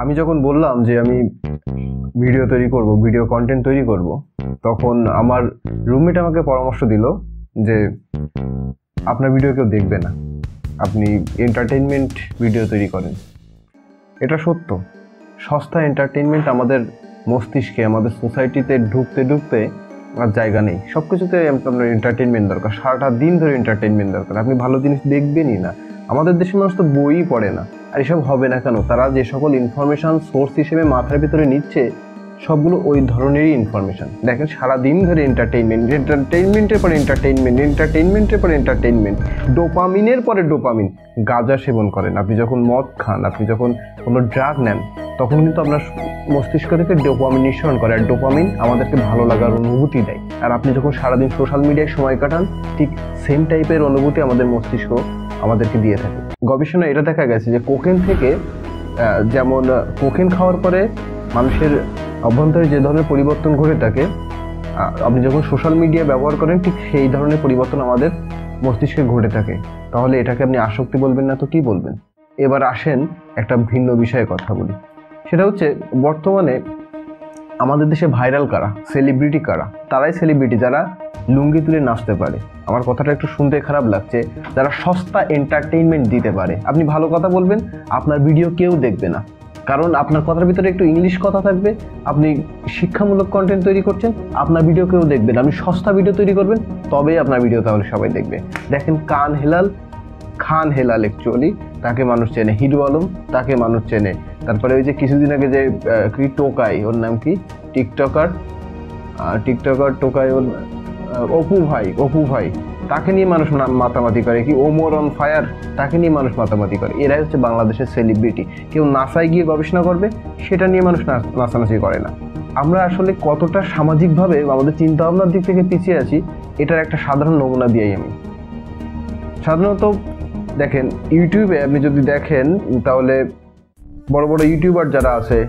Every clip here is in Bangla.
আমি যখন বললাম যে আমি ভিডিও তৈরি করব, ভিডিও কন্টেন্ট তৈরি করব, তখন আমার রুমমেট আমাকে পরামর্শ দিল যে আপনার ভিডিও কেউ দেখবে না, আপনি এন্টারটেইনমেন্ট ভিডিও তৈরি করেন। এটা সত্য। সস্তা এন্টারটেইনমেন্ট আমাদের মস্তিষ্কে, আমাদের সোসাইটিতে ঢুকতে ঢুকতে আর জায়গা নেই। সব কিছুতে আপনার এন্টারটেইনমেন্ট দরকার, সারাটা দিন ধরে এন্টারটেইনমেন্ট দরকার। আপনি ভালো জিনিস দেখবেনই না। আমাদের দেশের মানুষ তো বইই পড়ে না। আর এসব হবে না কেন? তারা যে সকল ইনফরমেশান সোর্স হিসেবে মাথার ভিতরে নিচ্ছে, সবগুলো ওই ধরনেরই ইনফরমেশান। দেখেন, সারাদিন ধরে এন্টারটেইনমেন্টের পরে এন্টারটেইনমেন্টের পরে এন্টারটেইনমেন্ট, ডোপামিনের পরে ডোপামিন। গাঁজা সেবন করেন, আপনি যখন মদ খান, আপনি যখন কোনো ড্রাগ নেন, তখন কিন্তু আপনার মস্তিষ্ক থেকে ডোপামিন নিঃসরণ করে। আর ডোপামিন আমাদেরকে ভালো লাগার অনুভূতি দেয়। আর আপনি যখন সারাদিন সোশ্যাল মিডিয়ায় সময় কাটান, ঠিক সেম টাইপের অনুভূতি আমাদের মস্তিষ্ক আমাদেরকে দিয়ে থাকে। গবেষণায় এটা দেখা গেছে যে কোকেন থেকে, যেমন কোকেন খাওয়ার পরে মানুষের অভ্যন্তরে যে ধরনের পরিবর্তন ঘটে থাকে, আপনি যখন সোশ্যাল মিডিয়া ব্যবহার করেন, ঠিক সেই ধরনের পরিবর্তন আমাদের মস্তিষ্কে ঘটে থাকে। তাহলে এটাকে আপনি আসক্তি বলবেন না তো কি বলবেন? এবার আসেন একটা ভিন্ন বিষয়ে কথা বলি। সেটা হচ্ছে, বর্তমানে আমাদের দেশে ভাইরাল কারা, সেলিব্রিটি কারা? তারাই সেলিব্রিটি যারা লুঙ্গি তুলে নাচতে পারে। আমার কথাটা একটু শুনতে খারাপ লাগছে, যারা সস্তা এন্টারটেইনমেন্ট দিতে পারে। আপনি ভালো কথা বলবেন, আপনার ভিডিও কেউ দেখবে না, কারণ আপনার কথার ভিতরে একটু ইংলিশ কথা থাকবে। আপনি শিক্ষামূলক কন্টেন্ট তৈরি করছেন, আপনার ভিডিও কেউ দেখবে না। আপনি সস্তা ভিডিও তৈরি করবেন, তবেই আপনার ভিডিও তাহলে সবাই দেখবে। দেখেন, খান হেলাল অ্যাকচুয়ালি তাকে মানুষ চেনে, হিরো আলম তাকে মানুষ চেনে। তারপরে ওই যে কিছুদিন আগে যে কি টোকাই, ওর নাম কি, টিকটকার টোকাই, ওর অপু ভাই তাকে নিয়ে মানুষ মাতামাতি করে। কি ওমর অন ফায়ার, তাকে নিয়ে মানুষ মাতামাতি করে। এরাই হচ্ছে বাংলাদেশের সেলিব্রিটি। কেউ নাসায় গিয়ে গবেষণা করবে, সেটা নিয়ে মানুষ নাচানাচি করে না। আমরা আসলে কতটা সামাজিকভাবে আমাদের চিন্তা ভাবনার দিক থেকে পিছিয়ে আছি, এটার একটা সাধারণ নমুনা দিয়েই আমি। সাধারণত দেখেন, ইউটিউবে আপনি যদি দেখেন, তাহলে বড় বড় ইউটিউবার যারা আছে,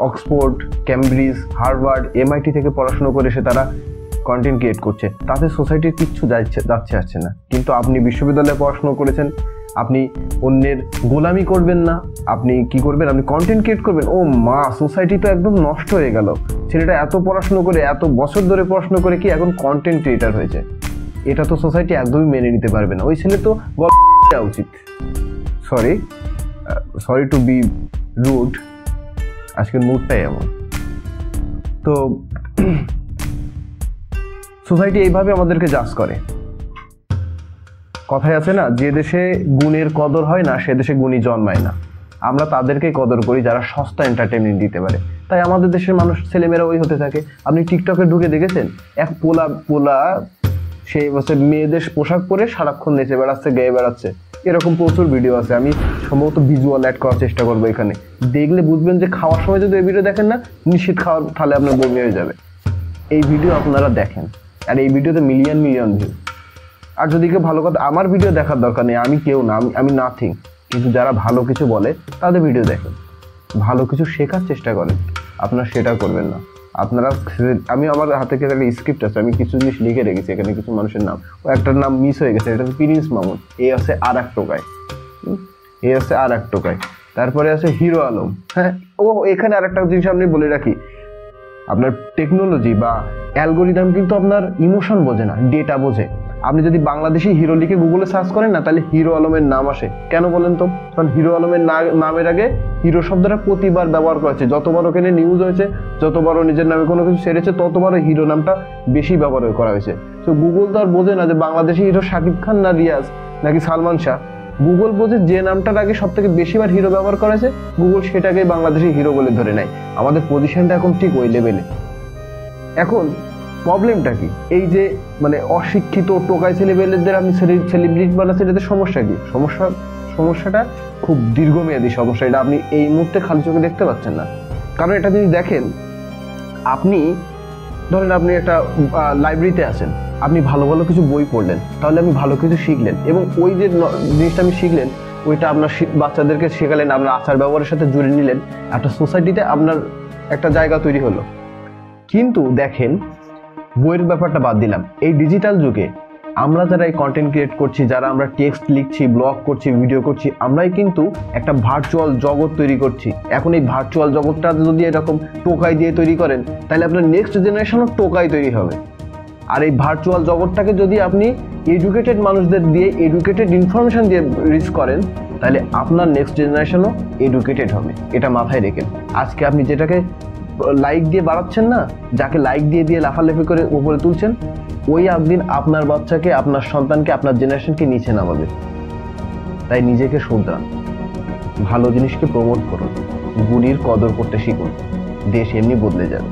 অক্সফোর্ড, ক্যামব্রিজ, হার্ভার্ড, MIT থেকে পড়াশোনা করে এসে তারা কন্টেন্ট ক্রিয়েট করছে। তাতে সোসাইটির কিচ্ছু যাচ্ছে আসছে না। কিন্তু আপনি বিশ্ববিদ্যালয়ে পড়াশোনা করেছেন, আপনি অন্যের গোলামি করবেন না। আপনি কি করবেন? আপনি কন্টেন্ট ক্রিয়েট করবেন। ও মা, সোসাইটি তো একদম নষ্ট হয়ে গেল। ছেলেটা এত পড়াশোনা করে, এত বছর ধরে পড়াশোনা করে কি এখন কন্টেন্ট ক্রিয়েটার হয়েছে। এটা তো সোসাইটি একদমই মেনে নিতে পারবে না। ওই ছেলে তো দেওয়া উচিত। সরি টু বি রুড, আজকের মুডটাই এমন। তো সোসাইটি এইভাবে আমাদেরকে জাজ করে। কথায় আছে না, যে দেশে গুণের কদর হয় না, সে দেশে গুণী জন্মায় না। আমরা তাদেরকে কদর করি যারা সস্তা এন্টারটেনমেন্ট দিতে পারে। তাই আমাদের দেশের মানুষ, ছেলেমেয়েরা ওই হতে থাকে। আপনি টিকটকে ঢুকে দেখেছেন, এক পোলা সে বছর মেয়েদের পোশাক পরে সারাক্ষণ নেচে বেড়াচ্ছে, গেয়ে বেড়াচ্ছে। এরকম প্রচুর ভিডিও আছে। আমি সম্ভবত ভিজুয়াল অ্যাড করার চেষ্টা করবো এখানে। দেখলে বুঝবেন যে খাওয়ার সময় যদি এই ভিডিও দেখেন না, নিশ্চিত খাওয়ার তাহলে আপনার বমি হয়ে যাবে। এই ভিডিও আপনারা দেখেন, আর এই ভিডিওতে মিলিয়ন ভিউ। আর যদি কেউ ভালো কথা, আমার ভিডিও দেখার দরকার নেই, আমি কেউ না, আমি নাথিং। কিন্তু যারা ভালো কিছু বলে তাদের ভিডিও দেখেন, ভালো কিছু শেখার চেষ্টা করেন। আপনারা সেটা করবেন না। আপনারা, আমি আমার হাতে একটা স্ক্রিপ্ট আছে, আমি কিছু জিনিস লিখে রেখেছি এখানে, কিছু মানুষের নাম। ও একটার নাম মিস হয়ে গেছে, এটা হচ্ছে প্রিন্স মামুন। এ আছে আর এক টোকাই, তারপরে আছে হিরো আলম। হ্যাঁ, ও এখানে আর একটা জিনিস আপনি বলে রাখি, আপনার টেকনোলজি বা অ্যালগোরিদম কিন্তু আপনার ইমোশন বোঝে না, ডেটা বোঝে। আপনি যদি বাংলাদেশি হিরো লিখে গুগলে সার্চ করেন না, তাহলে হিরো আলমের নাম আসে। কেন বলেন তো? কারণ হিরো আলমের নামের আগে হিরো শব্দটা প্রতিবার ব্যবহার করেছে। যতবার ওখানে নিউজ হয়েছে, যতবার নিজের নামে কোনো কিছু সেরেছে, ততবার হিরো নামটা বেশি ব্যবহার করা হয়েছে। তো গুগল তো আর বোঝে না যে বাংলাদেশি হিরো শাকিব খান না রিয়াজ নাকি সালমান শাহ। গুগল বোঝে যে নামটার আগে সব থেকে বেশিবার হিরো ব্যবহার করেছে, গুগল সেটাকেই বাংলাদেশি হিরো বলে ধরে নেয়। আমাদের পজিশনটা এখন ঠিক ওই লেভেলে। এখন প্রবলেমটা কি? এই যে মানে অশিক্ষিত টোকাই ছেলেবেলেদের আপনি সেলিব্রিটি বানাচ্ছেন, এদের সমস্যা কি? সমস্যাটা খুব দীর্ঘমেয়াদী সমস্যা। এটা আপনি এই মুহূর্তে খালি চোখে দেখতে পাচ্ছেন না। কারণ এটা যদি দেখেন, আপনি ধরেন আপনি একটা লাইব্রেরিতে আছেন, আপনি ভালো ভালো কিছু বই পড়লেন, তাহলে আপনি ভালো কিছু শিখলেন, এবং ওই যে জিনিসটা আপনি শিখলেন, ওইটা আপনার বাচ্চাদেরকে শেখালেন, আপনার আচার ব্যবহারের সাথে জুড়ে নিলেন, একটা সোসাইটিতে আপনার একটা জায়গা তৈরি হলো। কিন্তু দেখেন, বইয়ের ব্যাপারটা বাদ দিলাম, এই ডিজিটাল যুগে আমরা যারা এই কন্টেন্ট ক্রিয়েট করছি, যারা আমরা টেক্সট লিখছি, ব্লগ করছি, ভিডিও করছি, আমরাই কিন্তু একটা ভার্চুয়াল জগৎ তৈরি করছি। এখন এই ভার্চুয়াল জগৎটা যদি এরকম টোকাই দিয়ে তৈরি করেন, তাহলে আপনার নেক্সট জেনারেশনও টোকাই তৈরি হবে। আর এই ভার্চুয়াল জগৎটাকে যদি আপনি এডুকেটেড মানুষদের দিয়ে, এডুকেটেড ইনফরমেশন দিয়ে রিচ করেন, তাহলে আপনার নেক্সট জেনারেশনও এডুকেটেড হবে। এটা মাথায় রেখেন। আজকে আপনি যেটাকে লাইক দিয়ে বাড়াচ্ছেন না, যাকে লাইক দিয়ে দিয়ে লাফালাফি করে উপরে তুলছেন, ওই একদিন আপনার বাচ্চাকে, আপনার সন্তানকে, আপনার জেনারেশনকে নিচে নামাবে। তাই নিজেকে শুধরান, ভালো জিনিসকে প্রমোট করুন, গুণীর কদর করতে শিখুন, দেশ এমনি বদলে যাবে।